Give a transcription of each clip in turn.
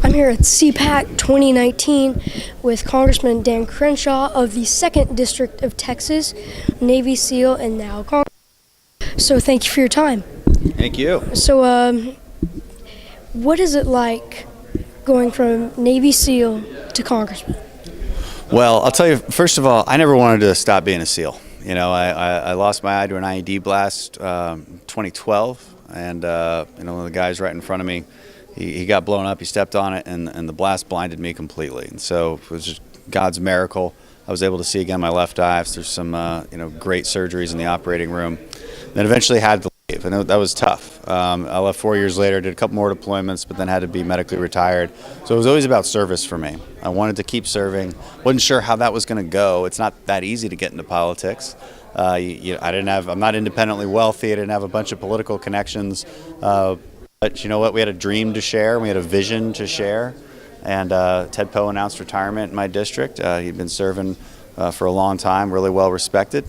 I'm here at CPAC 2019 with Congressman Dan Crenshaw of the 2nd District of Texas, Navy SEAL, and now Congressman. So thank you for your time. Thank you. So what is it like going from Navy SEAL to Congressman? Well, I'll tell you, first of all, I never wanted to stop being a SEAL. You know, I lost my eye to an IED blast 2012, and one of the guys right in front of me, he got blown up, he stepped on it, and the blast blinded me completely. And so it was just God's miracle. I was able to see again my left eye after some great surgeries in the operating room. Then eventually had to leave, and that was tough. I left 4 years later, did a couple more deployments, but then had to be medically retired. So it was always about service for me. I wanted to keep serving. Wasn't sure how that was going to go. It's not that easy to get into politics. I'm not independently wealthy. I didn't have a bunch of political connections. But you know what? We had a dream to share. We had a vision to share. And Ted Poe announced retirement in my district. He'd been serving for a long time, really well respected.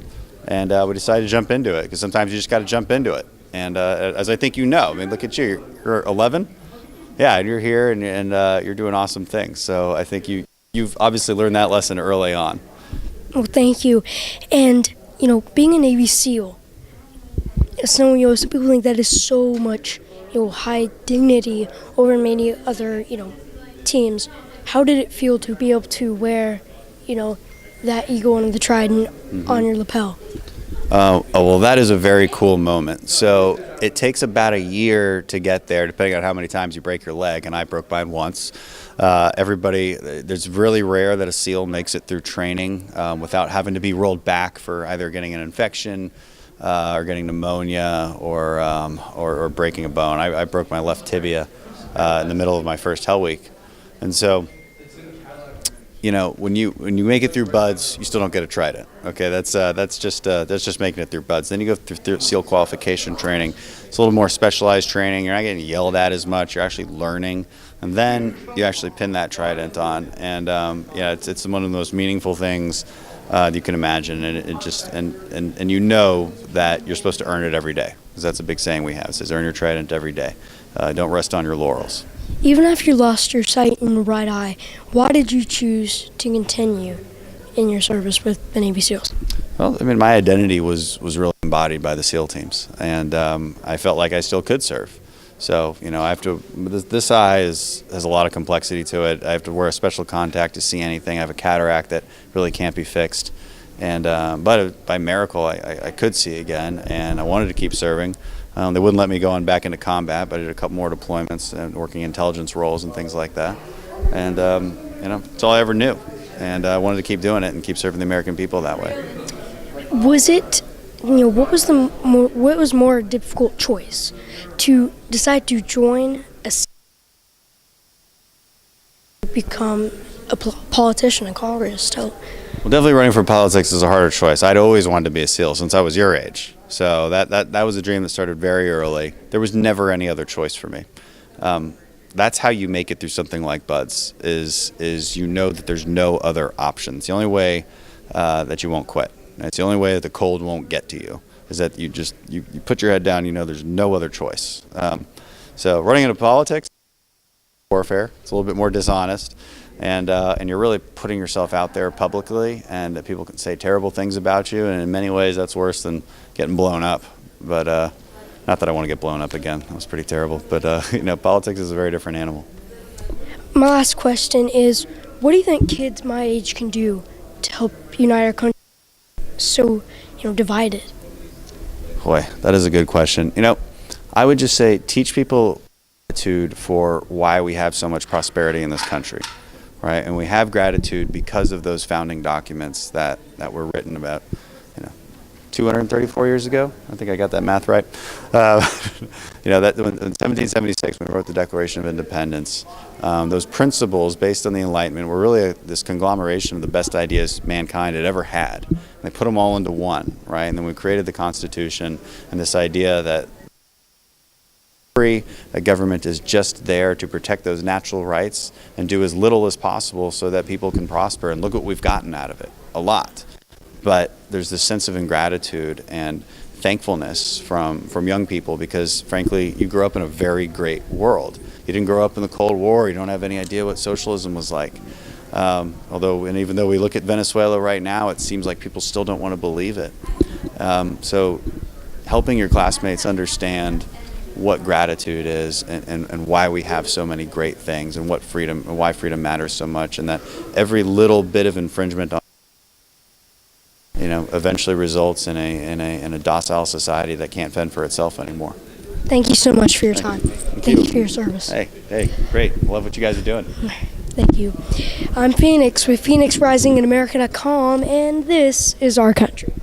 And we decided to jump into it, because sometimes you just got to jump into it. And as I think you know, I mean, look at you. You're 11. Yeah, and you're here, and you're doing awesome things. So I think you've obviously learned that lesson early on. Well, thank you. And, being a Navy SEAL, some people think that is so much, high dignity over many other, teams. How did it feel to be able to wear, that eagle and the trident on your lapel? Well, that is a very cool moment. So it takes about a year to get there, depending on how many times you break your leg, and I broke mine once. There's really rare that a SEAL makes it through training without having to be rolled back for either getting an infection or getting pneumonia or breaking a bone. I broke my left tibia in the middle of my first Hell Week. And so, when you make it through BUDS, you still don't get a trident. Okay, that's just making it through BUDS. Then you go through SEAL qualification training. It's a little more specialized training. You're not getting yelled at as much. You're actually learning, and then you actually pin that trident on. And it's one of the most meaningful things you can imagine. And you know that you're supposed to earn it every day, because that's a big saying we have. It says, "Earn your trident every day. Don't rest on your laurels." Even after you lost your sight in your right eye, why did you choose to continue in your service with the Navy SEALs? Well, I mean, my identity was really embodied by the SEAL teams, and I felt like I still could serve. So, I have to. This eye has a lot of complexity to it. I have to wear a special contact to see anything. I have a cataract that really can't be fixed, and but by miracle, I could see again, and I wanted to keep serving. They wouldn't let me go on back into combat, but I did a couple more deployments and working intelligence roles and things like that. And it's all I ever knew, and I wanted to keep doing it and keep serving the American people that way. Was it, what was more difficult choice, to decide to join become a politician in Congress? Well, definitely running for politics is a harder choice. I'd always wanted to be a SEAL since I was your age. So that was a dream that started very early. There was never any other choice for me. That's how you make it through something like BUDS, is that there's no other options. The only way that you won't quit. It's the only way that the cold won't get to you, is that you put your head down, there's no other choice. So running into politics, warfare, it's a little bit more dishonest. And you're really putting yourself out there publicly, and that people can say terrible things about you, and in many ways that's worse than getting blown up. But not that I want to get blown up again. That was pretty terrible. But politics is a very different animal. My last question is, what do you think kids my age can do to help unite our country so divided? Boy, that is a good question. I would just say teach people gratitude for why we have so much prosperity in this country. Right, and we have gratitude because of those founding documents that were written about, 234 years ago. I think I got that math right. That in 1776, when we wrote the Declaration of Independence, those principles based on the Enlightenment were really this conglomeration of the best ideas mankind had ever had. And they put them all into one, right? And then we created the Constitution, and this idea that government is just there to protect those natural rights and do as little as possible so that people can prosper. And look what we've gotten out of it, a lot. But there's this sense of ingratitude and thankfulness from young people, because frankly, you grew up in a very great world. You didn't grow up in the Cold War. You don't have any idea what socialism was like. Even though we look at Venezuela right now, it seems like people still don't want to believe it. So helping your classmates understand what gratitude is and why we have so many great things and why freedom matters so much, and that every little bit of infringement on eventually results in a docile society that can't fend for itself anymore. Thank you so much for your time. Thank you for your service. Hey, great. Love what you guys are doing. Thank you. I'm Phoenix with Phoenix Rising and America.com, and this is our country.